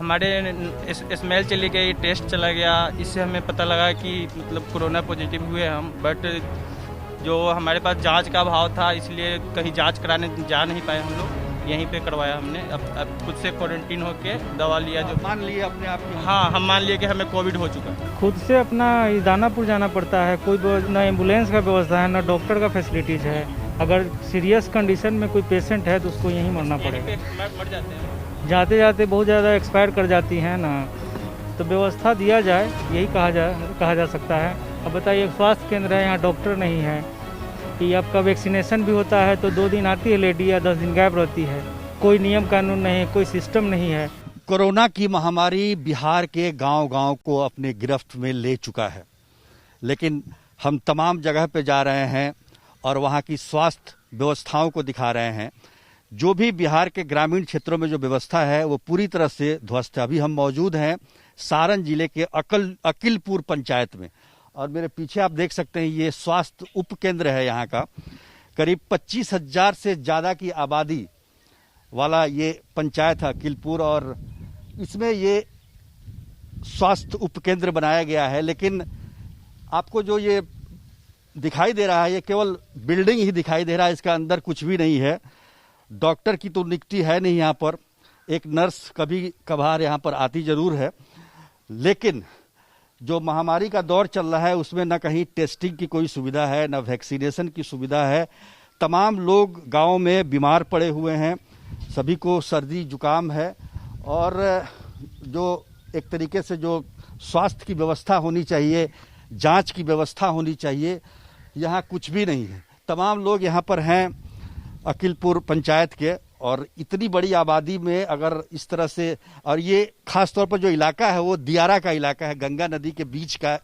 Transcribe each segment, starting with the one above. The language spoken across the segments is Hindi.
हमारे स्मेल चली गई, टेस्ट चला गया, इससे हमें पता लगा कि मतलब कोरोना पॉजिटिव हुए हम। बट जो हमारे पास जांच का अभाव था, इसलिए कहीं जांच कराने जा नहीं पाए हम लोग, यहीं पे करवाया हमने। अब खुद से क्वारंटीन होके दवा लिया। जो मान लिए अपने आप की? हाँ, हम मान लिए कि हमें कोविड हो चुका है। खुद से अपना दानापुर जाना पड़ता है। कोई ना एम्बुलेंस का व्यवस्था है, ना डॉक्टर का फैसिलिटीज है। अगर सीरियस कंडीशन में कोई पेशेंट है तो उसको यहीं मरना पड़ेगा। मर जाते हैं, जाते जाते बहुत ज़्यादा एक्सपायर कर जाती हैं ना, तो व्यवस्था दिया जाए, यही कहा जा सकता है। अब बताइए, स्वास्थ्य केंद्र है, यहाँ डॉक्टर नहीं है कि आपका वैक्सीनेशन भी होता है तो 2 दिन आती है लेडी या 10 दिन गायब रहती है। कोई नियम कानून नहीं, कोई सिस्टम नहीं है। कोरोना की महामारी बिहार के गांव-गांव को अपने गिरफ्त में ले चुका है, लेकिन हम तमाम जगह पे जा रहे हैं और वहाँ की स्वास्थ्य व्यवस्थाओं को दिखा रहे हैं। जो भी बिहार के ग्रामीण क्षेत्रों में जो व्यवस्था है वो पूरी तरह से ध्वस्त है। अभी हम मौजूद हैं सारण जिले के अकिलपुर पंचायत में, और मेरे पीछे आप देख सकते हैं ये स्वास्थ्य उप केंद्र है। यहाँ का करीब 25,000 से ज़्यादा की आबादी वाला ये पंचायत है अकिलपुर, और इसमें ये स्वास्थ्य उप केंद्र बनाया गया है। लेकिन आपको जो ये दिखाई दे रहा है ये केवल बिल्डिंग ही दिखाई दे रहा है, इसका अंदर कुछ भी नहीं है। डॉक्टर की तो नियुक्ति है नहीं यहाँ पर, एक नर्स कभी कभार यहाँ पर आती जरूर है, लेकिन जो महामारी का दौर चल रहा है उसमें न कहीं टेस्टिंग की कोई सुविधा है, न वैक्सीनेशन की सुविधा है। तमाम लोग गांव में बीमार पड़े हुए हैं, सभी को सर्दी जुकाम है, और जो एक तरीके से जो स्वास्थ्य की व्यवस्था होनी चाहिए, जांच की व्यवस्था होनी चाहिए, यहाँ कुछ भी नहीं है। तमाम लोग यहाँ पर हैं अकिलपुर पंचायत के, और इतनी बड़ी आबादी में अगर इस तरह से, और ये खास तौर पर जो इलाका है वो दियारा का इलाका है, गंगा नदी के बीच का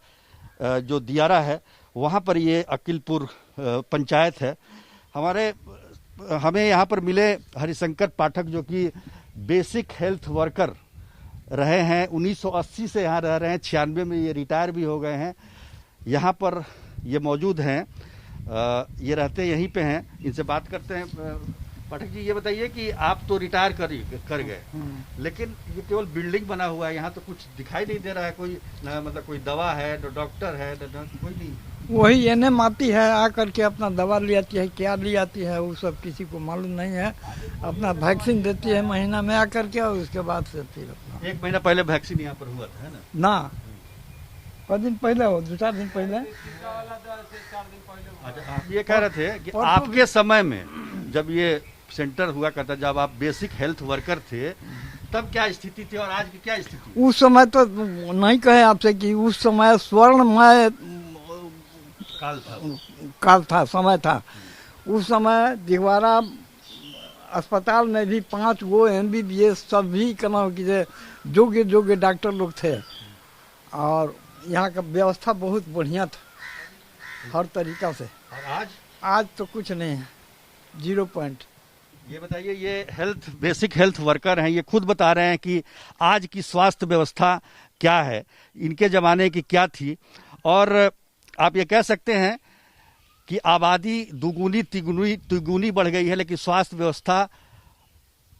जो दियारा है वहाँ पर ये अकिलपुर पंचायत है। हमें यहाँ पर मिले हरिशंकर पाठक, जो कि बेसिक हेल्थ वर्कर रहे हैं, 1980 से यहाँ रह रहे हैं, 96 में ये रिटायर भी हो गए हैं। यहाँ पर ये मौजूद हैं, ये रहते यहीं पे हैं, इनसे बात करते हैं। पाठक जी, ये बताइए कि आप तो रिटायर कर गए, लेकिन ये केवल बिल्डिंग बना हुआ है, यहाँ तो कुछ दिखाई नहीं दे रहा है। कोई मतलब कोई दवा है, डॉक्टर है, कोई नहीं। वही एनएम आती है, आकर के अपना दवा ले आती है, क्या ले आती है वो सब किसी को मालूम नहीं है। अपना वैक्सीन देती है महीना में आकर के, और उसके बाद से फिर अपना 1 महीना पहले वैक्सीन यहाँ पर हुआ था, है ना? 5 दिन पहले हो, 2-4 दिन पहले। अच्छा, आप ये कह रहे थे कि आपके समय में जब ये सेंटर हुआ करता, जब आप बेसिक हेल्थ वर्कर थे, तब क्या स्थिति थी और आज की क्या स्थिति? उस समय तो नहीं कहे आपसे कि उस समय स्वर्णमय काल था, समय था। उस समय दिवारा अस्पताल में भी 5 गो MBBS सभी योग्य डॉक्टर लोग थे, और यहाँ का व्यवस्था बहुत बढ़िया था हर तरीका से। और आज तो कुछ नहीं है, 0 पॉइंट। ये बताइए, ये बेसिक हेल्थ वर्कर हैं, ये खुद बता रहे हैं कि आज की स्वास्थ्य व्यवस्था क्या है, इनके जमाने की क्या थी। और आप ये कह सकते हैं कि आबादी दुगुनी तिगुनी बढ़ गई है, लेकिन स्वास्थ्य व्यवस्था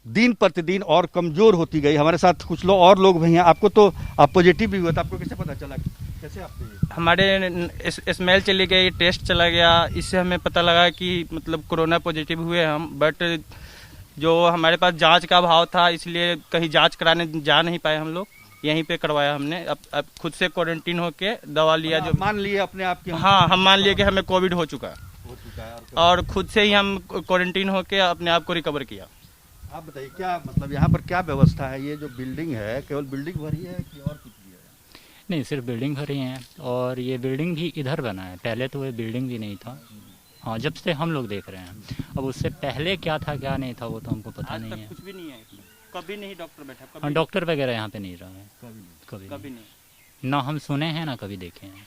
दिन प्रतिदिन और कमजोर होती गई। हमारे साथ कुछ लोग और लोग भी हैं। आपको तो आप पॉजिटिव भी हुआ था, आपको कैसे पता चला? कैसे आपको? हमारे स्मेल चली गई, टेस्ट चला गया, इससे हमें पता लगा कि मतलब कोरोना पॉजिटिव हुए हम। बट जो हमारे पास जांच का अभाव था, इसलिए कहीं जांच कराने जा नहीं पाए हम लोग, यहीं पे करवाया हमने। अब खुद से क्वारंटीन होके दवा लिया। जो मान लिए अपने आप की? हाँ, हम मान लिए कि हमें कोविड हो चुका है, और खुद से ही हम क्वारंटीन होके अपने आप को रिकवर किया। आप बताइए, क्या मतलब यहाँ पर क्या व्यवस्था है? ये जो बिल्डिंग है, केवल बिल्डिंग भरी है कि और कुछ भी है? नहीं, सिर्फ बिल्डिंग भरी है, और ये बिल्डिंग भी इधर बना है। पहले तो ये बिल्डिंग भी नहीं था, हाँ, जब से हम लोग देख रहे हैं। अब उससे पहले क्या था क्या नहीं था वो तो हमको पता नहीं है। कुछ भी नहीं है, कभी नहीं डॉक्टर बैठा, हाँ, डॉक्टर वगैरह यहाँ पे नहीं रहा है, कभी नहीं, ना हम सुने हैं ना कभी देखे हैं।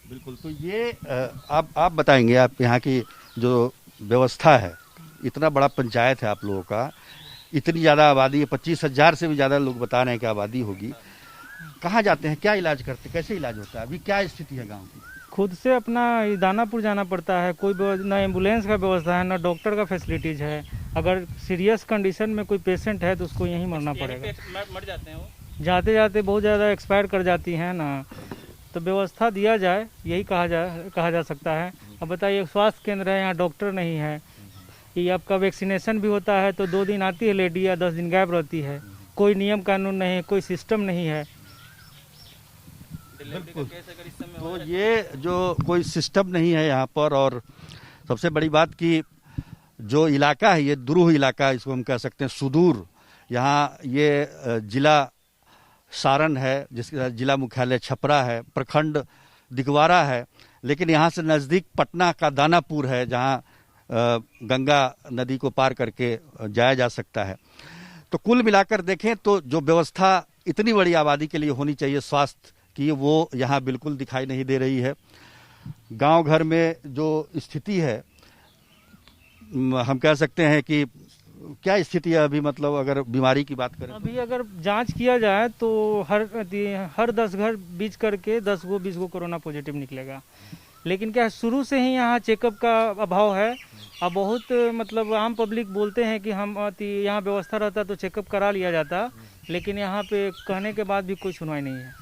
बिल्कुल। तो ये आप बताएंगे, आप यहाँ की जो व्यवस्था है, इतना बड़ा पंचायत है आप लोगों का, इतनी ज़्यादा आबादी है, 25,000 से भी ज़्यादा लोग बता रहे हैं कि आबादी होगी। कहाँ जाते हैं, क्या इलाज करते हैं, कैसे इलाज होता है, अभी क्या स्थिति है गांव की? खुद से अपना दानापुर जाना पड़ता है। कोई ना एम्बुलेंस का व्यवस्था है, ना डॉक्टर का फैसिलिटीज है। अगर सीरियस कंडीशन में कोई पेशेंट है तो उसको यहीं मरना पड़ेगा। मर जाते हैं वो। जाते जाते बहुत ज़्यादा एक्सपायर कर जाती हैं ना, तो व्यवस्था दिया जाए यही कहा जा सकता है। अब बताइए, स्वास्थ्य केंद्र है, यहाँ डॉक्टर नहीं है, कि आपका वैक्सीनेशन भी होता है तो 2 दिन आती है लेडी या 10 दिन गायब रहती है, कोई नियम कानून नहीं है, कोई सिस्टम नहीं है। तो ये जो कोई सिस्टम नहीं है यहाँ पर, और सबसे बड़ी बात कि जो इलाका है ये दुरूह इलाका, इसको हम कह सकते हैं सुदूर। यहाँ ये जिला सारण है, जिसका जिला मुख्यालय छपरा है, प्रखंड दिगवारा है, लेकिन यहाँ से नज़दीक पटना का दानापुर है, जहाँ गंगा नदी को पार करके जाया जा सकता है। तो कुल मिलाकर देखें तो जो व्यवस्था इतनी बड़ी आबादी के लिए होनी चाहिए स्वास्थ्य की, वो यहाँ बिल्कुल दिखाई नहीं दे रही है। गांव घर में जो स्थिति है, हम कह सकते हैं कि क्या स्थिति है अभी, मतलब अगर बीमारी की बात करें अभी अगर जांच किया जाए तो हर 10 घर बीच करके 10 गो 20 गो कोरोना पॉजिटिव निकलेगा। लेकिन क्या शुरू से ही यहाँ चेकअप का अभाव है। अब बहुत मतलब आम पब्लिक बोलते हैं कि हम यहाँ व्यवस्था रहता तो चेकअप करा लिया जाता, लेकिन यहाँ पे कहने के बाद भी कोई सुनवाई नहीं है।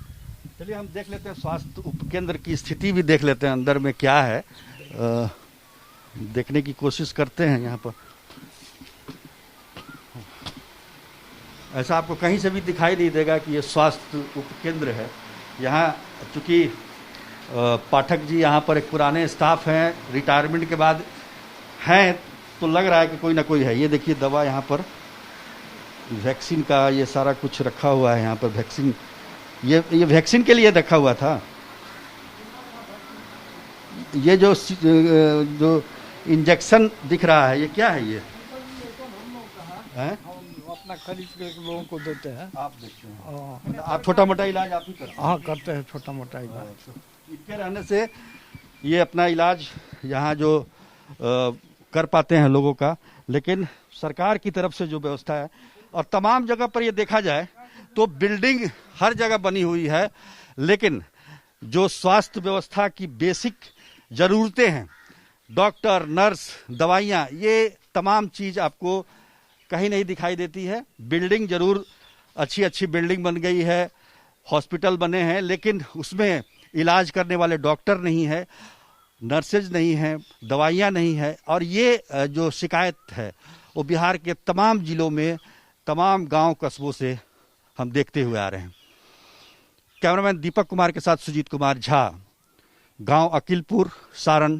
चलिए हम देख लेते हैं स्वास्थ्य उपकेंद्र की स्थिति भी देख लेते हैं, अंदर में क्या है देखने की कोशिश करते हैं। यहाँ पर ऐसा आपको कहीं से भी दिखाई नहीं देगा कि ये स्वास्थ्य उपकेंद्र है। यहाँ चूंकि पाठक जी यहाँ पर एक पुराने स्टाफ हैं, रिटायरमेंट के बाद हैं, तो लग रहा है कि कोई ना कोई है। ये देखिए दवा यहाँ पर, वैक्सीन का ये सारा कुछ रखा हुआ है यहाँ पर। वैक्सीन, ये वैक्सीन के लिए रखा हुआ था। ये जो इंजेक्शन दिख रहा है, ये क्या है? ये है अपना खरीद के लोगों को देते हैं। आप देखते हैं, आप छोटा मोटा इलाज आप ही करते हैं? हाँ, करते हैं छोटा मोटा इलाज। इनके रहने से ये अपना इलाज यहाँ जो कर पाते हैं लोगों का। लेकिन सरकार की तरफ से जो व्यवस्था है, और तमाम जगह पर ये देखा जाए तो बिल्डिंग हर जगह बनी हुई है, लेकिन जो स्वास्थ्य व्यवस्था की बेसिक जरूरतें हैं, डॉक्टर, नर्स, दवाइयाँ, ये तमाम चीज आपको कहीं नहीं दिखाई देती है। बिल्डिंग जरूर अच्छी अच्छी बिल्डिंग बन गई है, हॉस्पिटल बने हैं, लेकिन उसमें इलाज करने वाले डॉक्टर नहीं है, नर्सेज नहीं है, दवाइयाँ नहीं है। और ये जो शिकायत है वो बिहार के तमाम जिलों में, तमाम गांव कस्बों से हम देखते हुए आ रहे हैं। कैमरामैन दीपक कुमार के साथ सुजीत कुमार झा, गांव अकिलपुर, सारण।